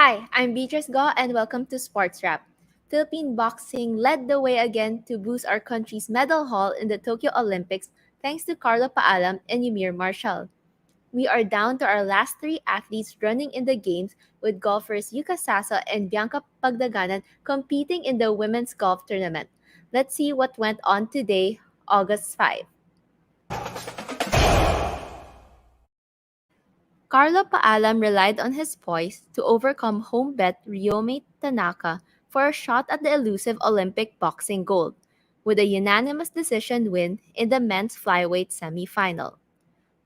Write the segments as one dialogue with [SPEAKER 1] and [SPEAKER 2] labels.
[SPEAKER 1] Hi, I'm Beatrice Go and welcome to Sports Wrap. Philippine boxing led the way again to boost our country's medal haul in the Tokyo Olympics thanks to Carlo Paalam and Ymir Marshall. We are down to our last three athletes running in the games with golfers Yuka Saso and Bianca Pagdaganan competing in the women's golf tournament. Let's see what went on today, August 5. Carlo Paalam relied on his poise to overcome home bet Ryomei Tanaka for a shot at the elusive Olympic boxing gold, with a unanimous decision win in the men's flyweight semifinal.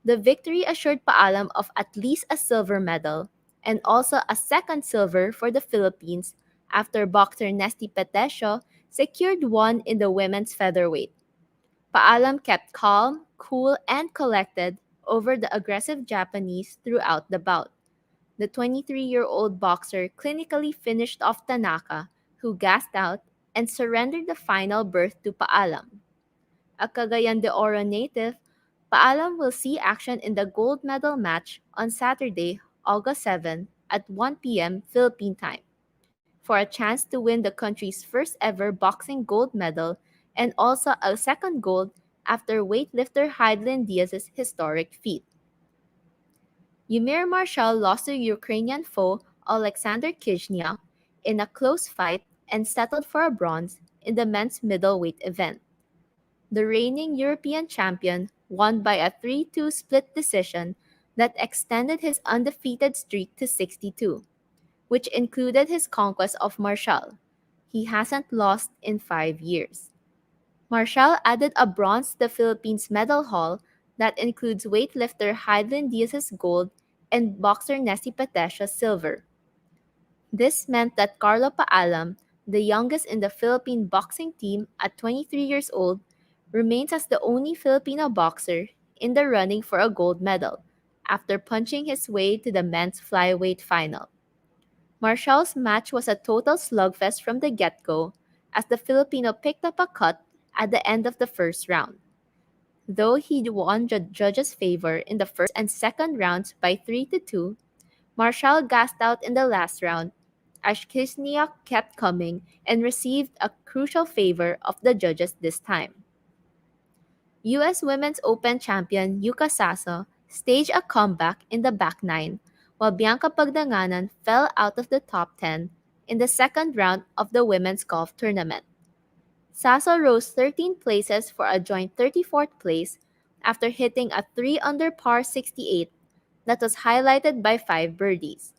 [SPEAKER 1] The victory assured Paalam of at least a silver medal and also a second silver for the Philippines after boxer Nesty Petesio secured one in the women's featherweight. Paalam kept calm, cool, and collected over the aggressive Japanese throughout the bout. The 23-year-old boxer clinically finished off Tanaka, who gassed out and surrendered the final berth to Paalam. A Cagayan de Oro native, Paalam will see action in the gold medal match on Saturday, August 7 at 1 p.m. Philippine time for a chance to win the country's first ever boxing gold medal and also a second gold after weightlifter Hydlin Diaz's historic feat. Ymir Marshall lost to Ukrainian foe Alexander Kizhniak in a close fight and settled for a bronze in the men's middleweight event. The reigning European champion won by a 3-2 split decision that extended his undefeated streak to 62, which included his conquest of Marshall. He hasn't lost in 5 years. Marshall added a bronze to the Philippines medal haul that includes weightlifter Hydlin Diaz's gold and boxer Nessie Patesio's silver. This meant that Carlo Paalam, the youngest in the Philippine boxing team at 23 years old, remains as the only Filipino boxer in the running for a gold medal after punching his way to the men's flyweight final. Marshall's match was a total slugfest from the get-go as the Filipino picked up a cut at the end of the first round. Though he won the judges' favor in the first and second rounds by 3-2, Marshall gassed out in the last round as Kisniak kept coming and received a crucial favor of the judges this time. U.S. Women's Open champion Yuka Saso staged a comeback in the back nine, while Bianca Pagdanganan fell out of the top 10 in the second round of the women's golf tournament. Saso rose 13 places for a joint 34th place after hitting a 3 under par 68 that was highlighted by 5 birdies.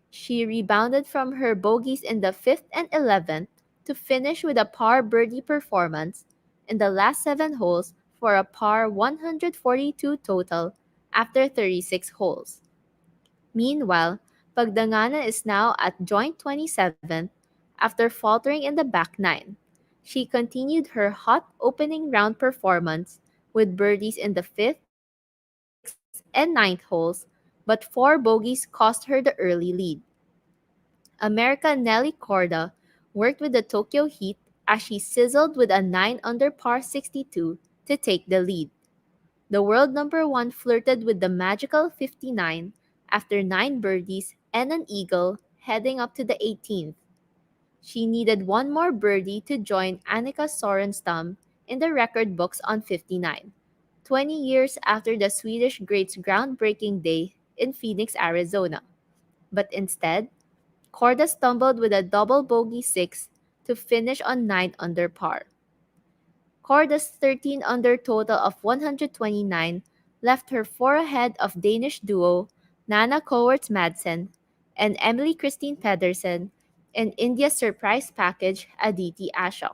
[SPEAKER 1] She rebounded from her bogeys in the 5th and 11th to finish with a par birdie performance in the last 7 holes for a par 142 total after 36 holes. Meanwhile, Pagdanganan is now at joint 27th after faltering in the back nine. She continued her hot opening round performance with birdies in the 5th, 6th, and 9th holes, but 4 bogeys cost her the early lead. American Nelly Corda worked with the Tokyo Heat as she sizzled with a 9 under par 62 to take the lead. The world number 1 flirted with the magical 59 after 9 birdies and an eagle heading up to the 18th. She needed one more birdie to join Annika Sorenstam in the record books on 59, 20 years after the Swedish great's groundbreaking day in Phoenix, Arizona. But instead, Corda stumbled with a double bogey 6 to finish on 9 under par. Corda's 13 under total of 129 left her 4 ahead of Danish duo Nana Kowarts Madsen and Emily Christine Pedersen and India's surprise package Aditi Ashok.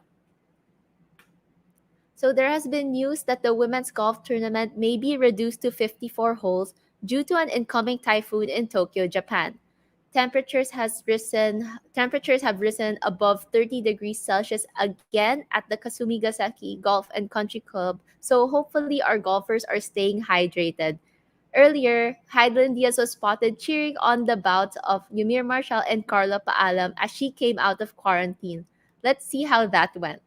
[SPEAKER 1] So there has been news that the women's golf tournament may be reduced to 54 holes due to an incoming typhoon in Tokyo, Japan. Temperatures have risen above 30 degrees Celsius again at the Kasumigaseki Golf and Country Club, so hopefully our golfers are staying hydrated. Earlier, Hydlin Diaz was spotted cheering on the bouts of Ymir Marshall and Carla Paalam as she came out of quarantine. Let's see how that went.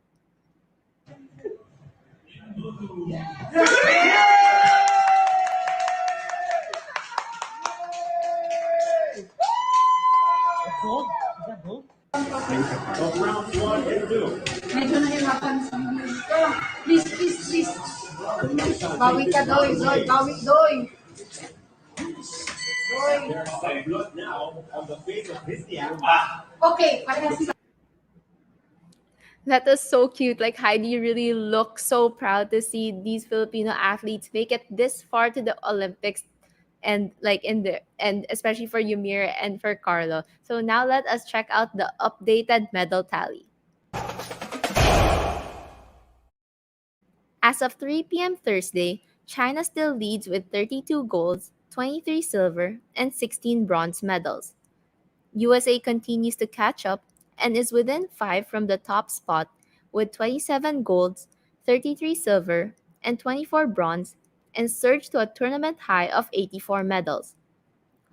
[SPEAKER 2] Bawi ka, Doy. Doy, bawi, Doy. Okay, parehas.
[SPEAKER 1] That is so cute. Like Heidi really looks so proud to see these Filipino athletes make it this far to the Olympics, and like in the and especially for Ymir and for Carlo. So now let us check out the updated medal tally. As of 3 p.m. Thursday, China still leads with 32 golds, 23 silver, and 16 bronze medals. USA continues to catch up and is within 5 from the top spot with 27 golds, 33 silver, and 24 bronze, and surged to a tournament high of 84 medals.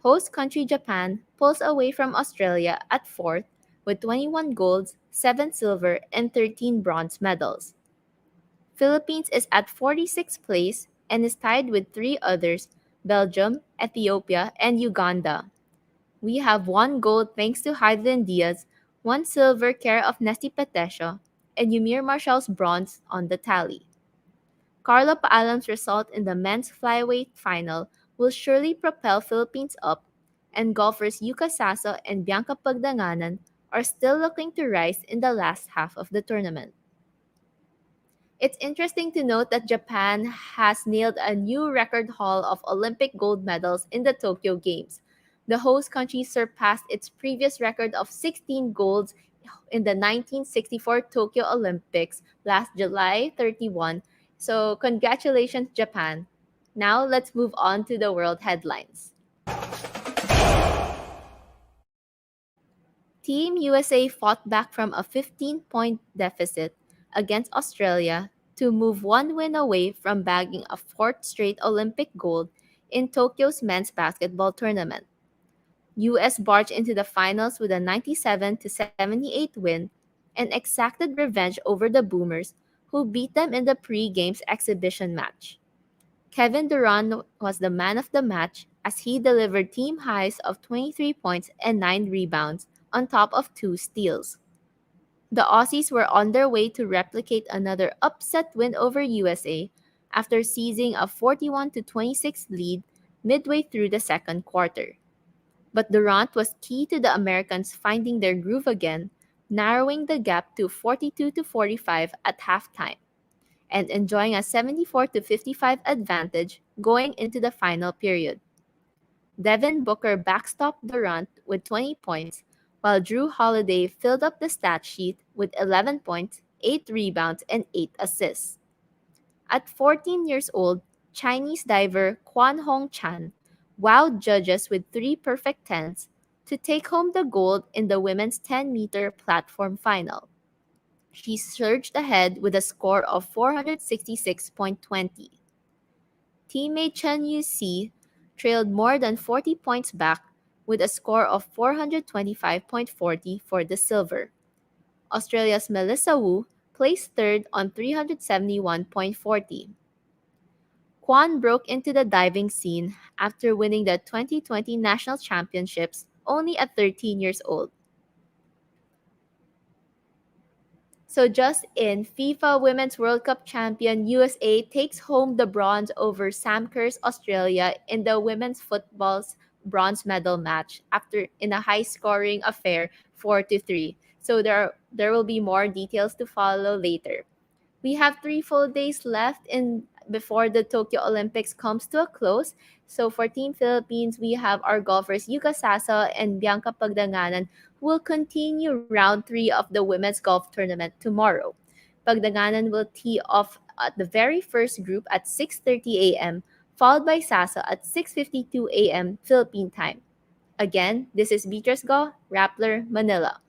[SPEAKER 1] Host country Japan pulls away from Australia at 4th with 21 golds, 7 silver, and 13 bronze medals. Philippines is at 46th place and is tied with 3 others, Belgium, Ethiopia, and Uganda. We have 1 gold thanks to Hydlin Diaz, 1 silver care of Nesty Petesio, and Ymir Marshall's bronze on the tally. Carlo Paalam's result in the men's flyweight final will surely propel Philippines up, and golfers Yuka Saso and Bianca Pagdanganan are still looking to rise in the last half of the tournament. It's interesting to note that Japan has nailed a new record haul of Olympic gold medals in the Tokyo Games. The host country surpassed its previous record of 16 golds in the 1964 Tokyo Olympics last July 31. So, congratulations, Japan. Now, let's move on to the world headlines. Team USA fought back from a 15-point deficit against Australia to move 1 win away from bagging a fourth straight Olympic gold in Tokyo's men's basketball tournament. US barged into the finals with a 97-78 win and exacted revenge over the Boomers, who beat them in the pre-games exhibition match. Kevin Durant was the man of the match as he delivered team highs of 23 points and 9 rebounds on top of 2 steals. The Aussies were on their way to replicate another upset win over USA after seizing a 41-26 lead midway through the second quarter. But Durant was key to the Americans finding their groove again, narrowing the gap to 42-45 at halftime and enjoying a 74-55 advantage going into the final period. Devin Booker backstopped Durant with 20 points, while Drew Holiday filled up the stat sheet with 11 points, 8 rebounds, and 8 assists. At 14 years old, Chinese diver Kwan Hong Chan wowed judges with 3 perfect 10s to take home the gold in the women's 10-meter platform final. She surged ahead with a score of 466.20. Teammate Chen Yu-si trailed more than 40 points back with a score of 425.40 for the silver. Australia's Melissa Wu placed third on 371.40. Kwan broke into the diving scene after winning the 2020 National Championships only at 13 years old. So just in, FIFA Women's World Cup champion USA takes home the bronze over Sam Kerr's Australia in the women's football's bronze medal match after in a high-scoring affair 4-3. So there will be more details to follow later. We have 3 full days left in before the Tokyo Olympics comes to a close. So for Team Philippines, we have our golfers Yuka Sasa and Bianca Pagdanganan who will continue round 3 of the women's golf tournament tomorrow. Pagdanganan will tee off at the very first group at 6:30 a.m., followed by Sasa at 6:52 a.m. Philippine time. Again, this is Beatrice Go, Rappler, Manila.